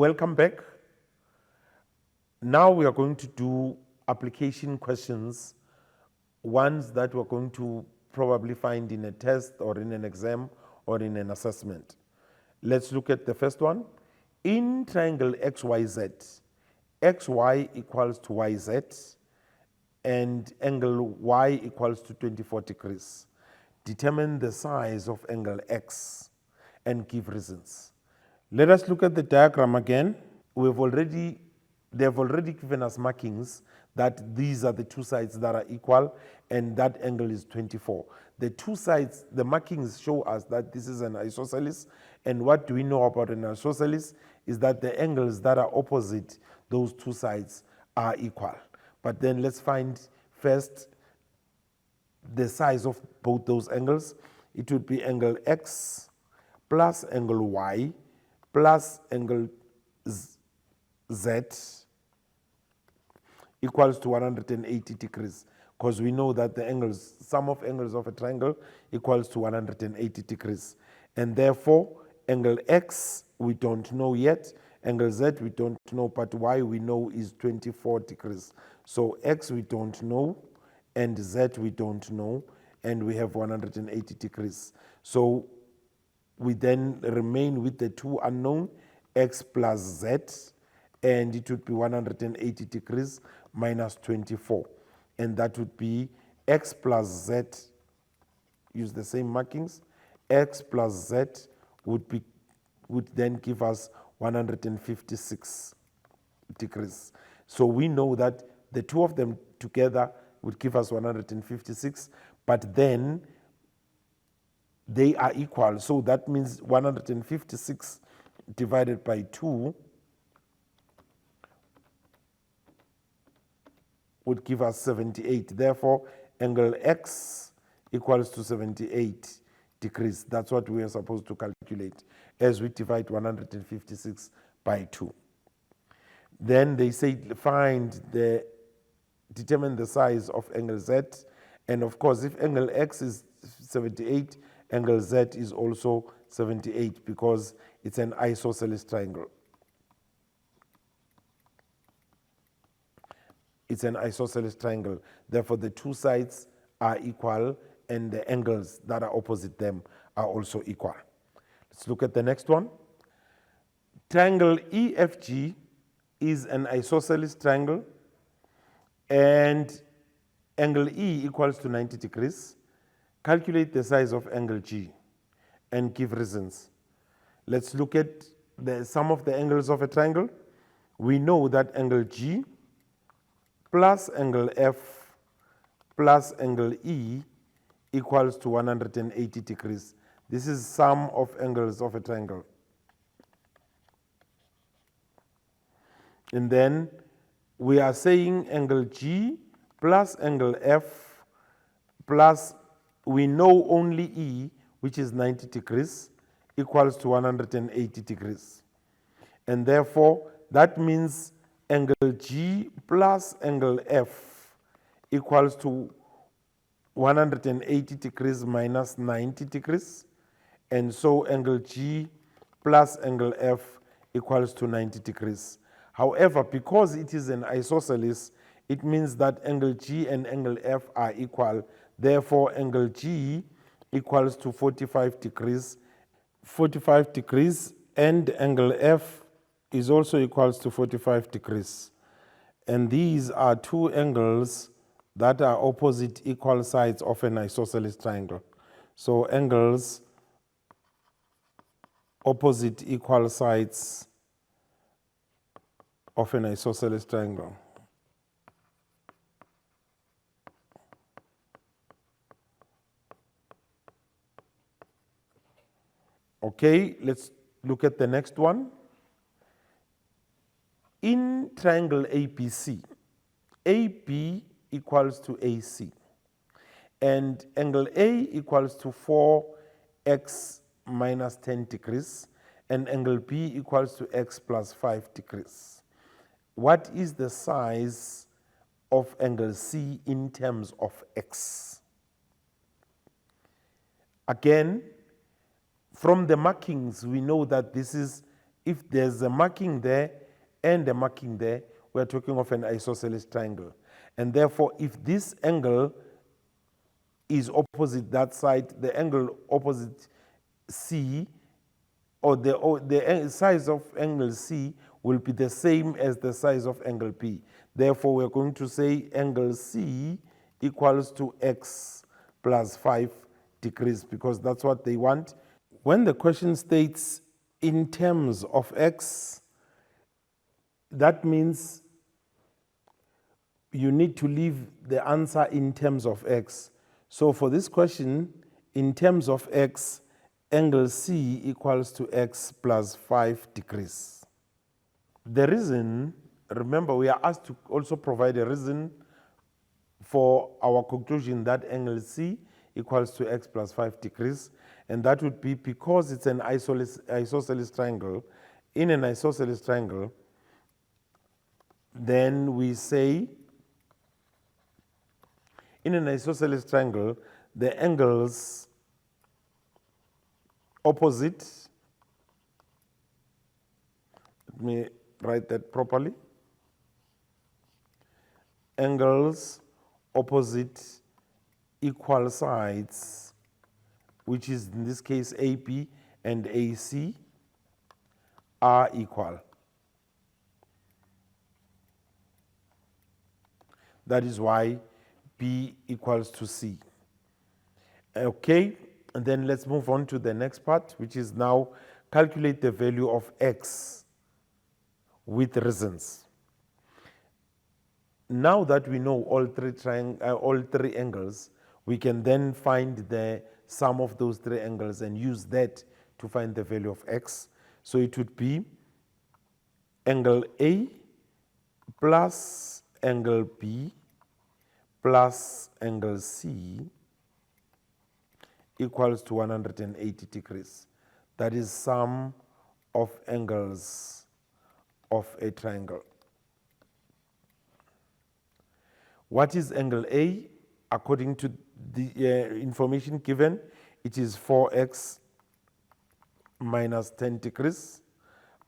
Welcome back. Now we are going to do application questions, ones that we're going to probably find in a test or in an exam or in an assessment. Let's look at the first one. In triangle XYZ, XY equals to YZ and angle Y equals to 24 degrees. Determine the size of angle X and give reasons. Let us look at the diagram again. They've already given us markings that these are the two sides that are equal and that angle is 24. The two sides, the markings show us that this is an isosceles, and what do we know about an isosceles is that the angles that are opposite those two sides are equal. But then let's find first the size of both those angles. It would be angle X plus angle Y plus angle Z equals to 180 degrees, because we know that the angles, sum of angles of a triangle equals to 180 degrees. And therefore, angle X we don't know yet, angle Z we don't know, but Y we know is 24 degrees. So X we don't know, and Z we don't know, and we have 180 degrees. So we then remain with the two unknown, X plus Z, and it would be 180 degrees minus 24. And that would be X plus Z, use the same markings, X plus Z would then give us 156 degrees. So we know that the two of them together would give us 156, but then they are equal. So that means 156 divided by 2 would give us 78. Therefore, angle X equals to 78 degrees. That's what we are supposed to calculate as we divide 156 by 2. Then they say determine the size of angle Z. And of course, if angle X is 78, angle Z is also 78 because it's an isosceles triangle. It's an isosceles triangle. Therefore, the two sides are equal and the angles that are opposite them are also equal. Let's look at the next one. Triangle EFG is an isosceles triangle and angle E equals to 90 degrees. Calculate the size of angle G and give reasons. Let's look at the sum of the angles of a triangle. We know that angle G plus angle F plus angle E equals to 180 degrees. This is sum of angles of a triangle. And then we are saying angle G plus angle F plus, we know only E, which is 90 degrees, equals to 180 degrees. And therefore, that means angle G plus angle F equals to 180 degrees minus 90 degrees. And so angle G plus angle F equals to 90 degrees. However, because it is an isosceles, it means that angle G and angle F are equal. Therefore, angle G equals to 45 degrees. 45 degrees, and angle F is also equals to 45 degrees. And these are two angles that are opposite equal sides of an isosceles triangle. So angles opposite equal sides of an isosceles triangle. Okay, let's look at the next one. In triangle ABC, AB equals to AC, and angle A equals to 4x minus 10 degrees, and angle B equals to x plus 5 degrees. What is the size of angle C in terms of x? Again, from the markings, we know that this is if there's a marking there and a marking there, we're talking of an isosceles triangle. And therefore, if this angle is opposite that side, the angle opposite C, or the size of angle C will be the same as the size of angle P. Therefore, we're going to say angle C equals to x plus 5 degrees, because that's what they want. When the question states in terms of x, that means you need to leave the answer in terms of x. So for this question, in terms of x, angle C equals to x plus 5 degrees. The reason, remember, we are asked to also provide a reason for our conclusion that angle C equals to x plus 5 degrees, and that would be because it's an isosceles triangle. In an isosceles triangle, then we say, in an isosceles triangle, the angles opposite, let me write that properly, angles opposite equal sides, which is in this case AP and AC, are equal. That is why B equals to C. Okay, and then let's move on to the next part, which is now calculate the value of x with reasons. Now that we know all three angles, we can then find the sum of those three angles and use that to find the value of x. So it would be angle A plus angle B plus angle C equals to 180 degrees. That is sum of angles of a triangle. What is angle A? According to the information given, it is 4x minus 10 degrees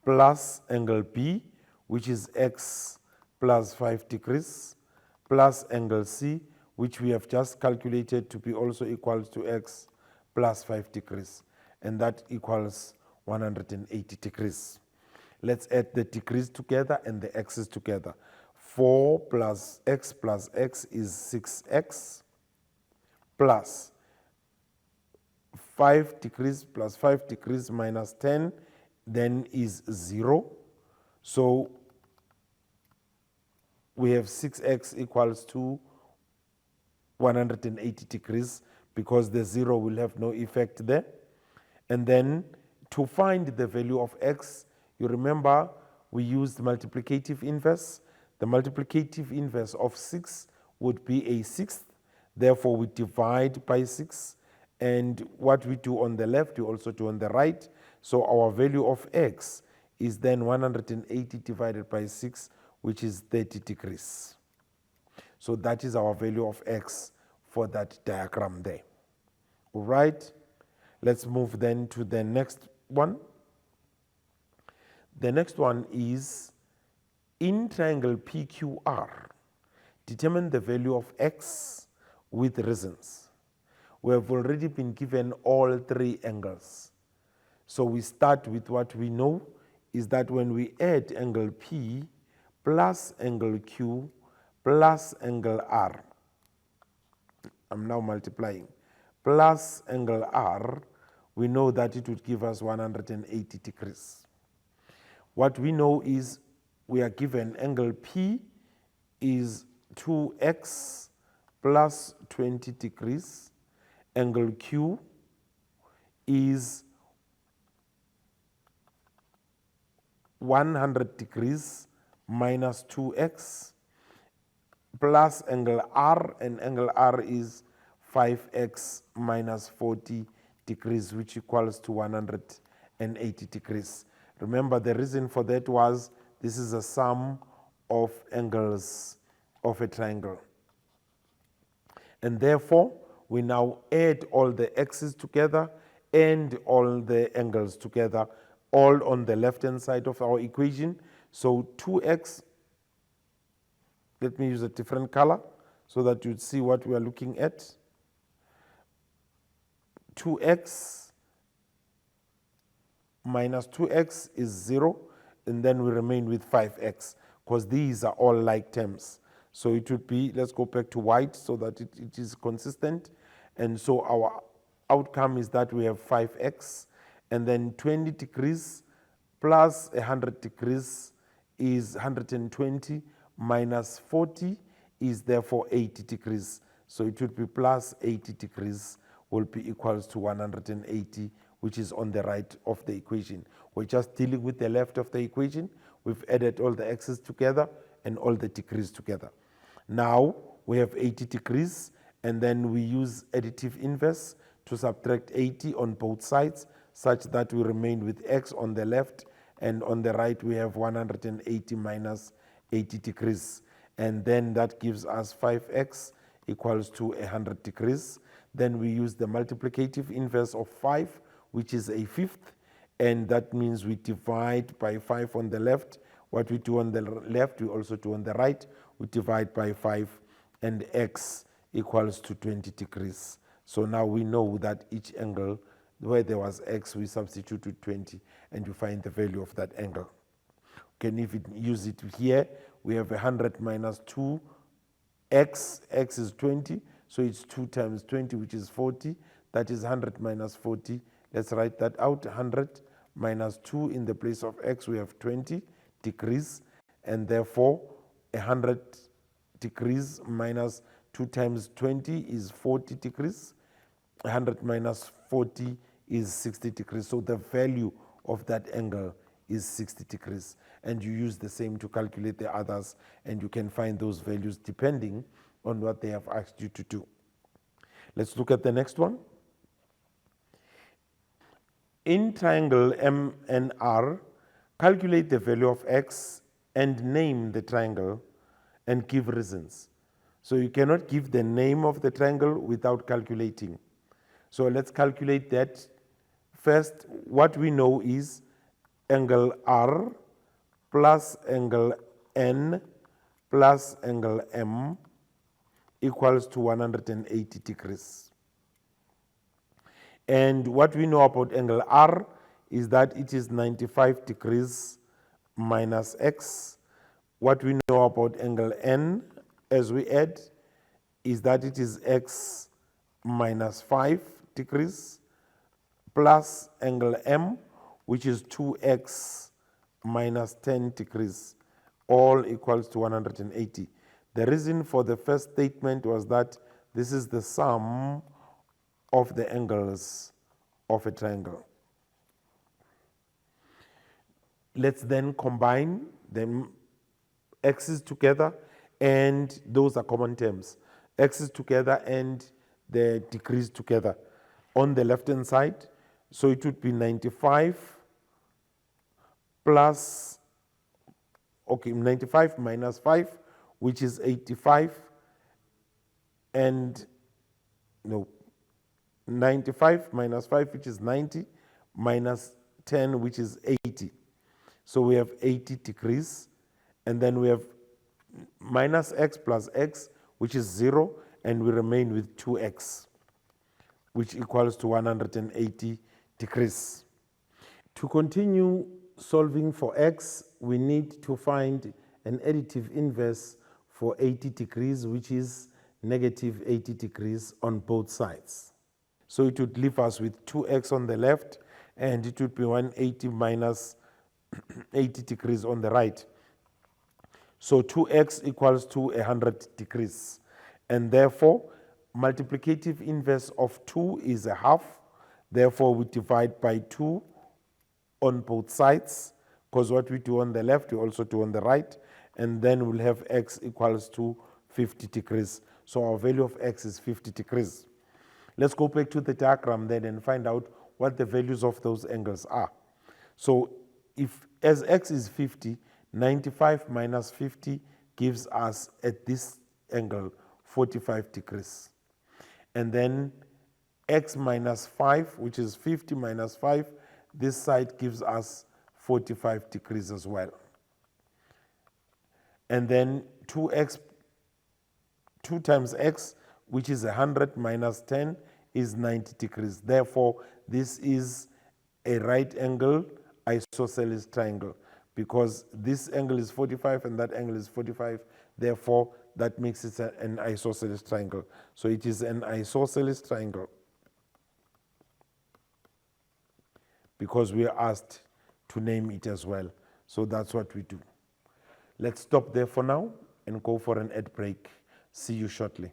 plus angle B, which is x plus 5 degrees, plus angle C, which we have just calculated to be also equal to x plus 5 degrees, and that equals 180 degrees. Let's add the degrees together and the x's together. 4 plus x is 6x, plus 5 degrees plus 5 degrees minus 10 then is 0. So we have 6x equals to 180 degrees, because the 0 will have no effect there. And then to find the value of x, you remember we used multiplicative inverse. The multiplicative inverse of 6 would be a sixth. Therefore, we divide by 6. And what we do on the left, we also do on the right. So our value of x is then 180 divided by 6, which is 30 degrees. So that is our value of x for that diagram there. All right, let's move then to the next one. The next one is, in triangle PQR, determine the value of x with reasons. We have already been given all three angles. So we start with what we know is that when we add angle P plus angle Q plus angle R, I'm now multiplying, plus angle R, we know that it would give us 180 degrees. What we know is we are given angle P is 2x plus 20 degrees. Angle Q is 100 degrees minus 2x, plus angle R, and angle R is 5x minus 40 degrees, which equals to 180 degrees. Remember, the reason for that was this is a sum of angles of a triangle. And therefore, we now add all the x's together and all the angles together all on the left-hand side of our equation. So 2x, let me use a different color so that you'd see what we are looking at. 2x minus 2x is 0, and then we remain with 5x, because these are all like terms. So it would be, let's go back to white so that it is consistent. And so our outcome is that we have 5x, and then 20 degrees plus 100 degrees is 120, minus 40 is therefore 80 degrees. So it would be plus 80 degrees will be equals to 180, which is on the right of the equation. We're just dealing with the left of the equation. We've added all the x's together and all the degrees together. Now we have 80 degrees, and then we use additive inverse to subtract 80 on both sides, such that we remain with x on the left, and on the right we have 180 minus 80 degrees. And then that gives us 5x equals to 100 degrees. Then we use the multiplicative inverse of 5, which is a fifth, and that means we divide by 5 on the left. What we do on the left, we also do on the right. We divide by 5, and x equals to 20 degrees. So now we know that each angle, where there was x, we substitute 20, and you find the value of that angle. Okay, and if we use it here, we have 100 minus 2x, x is 20, so it's 2 times 20, which is 40. That is 100 minus 40. Let's write that out. 100 minus 2 in the place of x, we have 20 degrees, and therefore 100 degrees minus 2 times 20 is 40 degrees. 100 minus 40 is 60 degrees. So the value of that angle is 60 degrees. And you use the same to calculate the others, and you can find those values depending on what they have asked you to do. Let's look at the next one. In triangle MNR, calculate the value of x and name the triangle and give reasons. So you cannot give the name of the triangle without calculating. So let's calculate that. First, what we know is angle R plus angle N plus angle M equals to 180 degrees. And what we know about angle R is that it is 95 degrees minus x. What we know about angle N as we add is that it is x minus 5 degrees plus angle M, which is 2x minus 10 degrees, all equals to 180. The reason for the first statement was that this is the sum of the angles of a triangle. Let's then combine the x's together, and those are common terms. X's together and the degrees together on the left hand side. So it would be 95 plus, okay, 95 minus 5, which is 85, and no, 95 minus 5, which is 90, minus 10, which is 80. So we have 80 degrees, and then we have minus x plus x, which is 0, and we remain with 2x, which equals to 180 degrees. To continue solving for x, we need to find an additive inverse for 80 degrees, which is negative 80 degrees on both sides. So it would leave us with 2x on the left, and it would be 180 minus 80 degrees on the right. So 2x equals to 100 degrees. And therefore, multiplicative inverse of 2 is a half. Therefore, we divide by 2 on both sides, because what we do on the left, we also do on the right. And then we'll have x equals to 50 degrees. So our value of x is 50 degrees. Let's go back to the diagram then and find out what the values of those angles are. So if as x is 50, 95 minus 50 gives us at this angle 45 degrees. And then x minus 5, which is 50 minus 5, This side gives us 45 degrees as well. And then 2 times x, which is 100 minus 10, is 90 degrees. Therefore, this is a right angle isosceles triangle, because this angle is 45 and that angle is 45. Therefore, that makes it an isosceles triangle. So it is an isosceles triangle, because we are asked to name it as well. So that's what we do. Let's stop there for now and go for an ad break. See you shortly.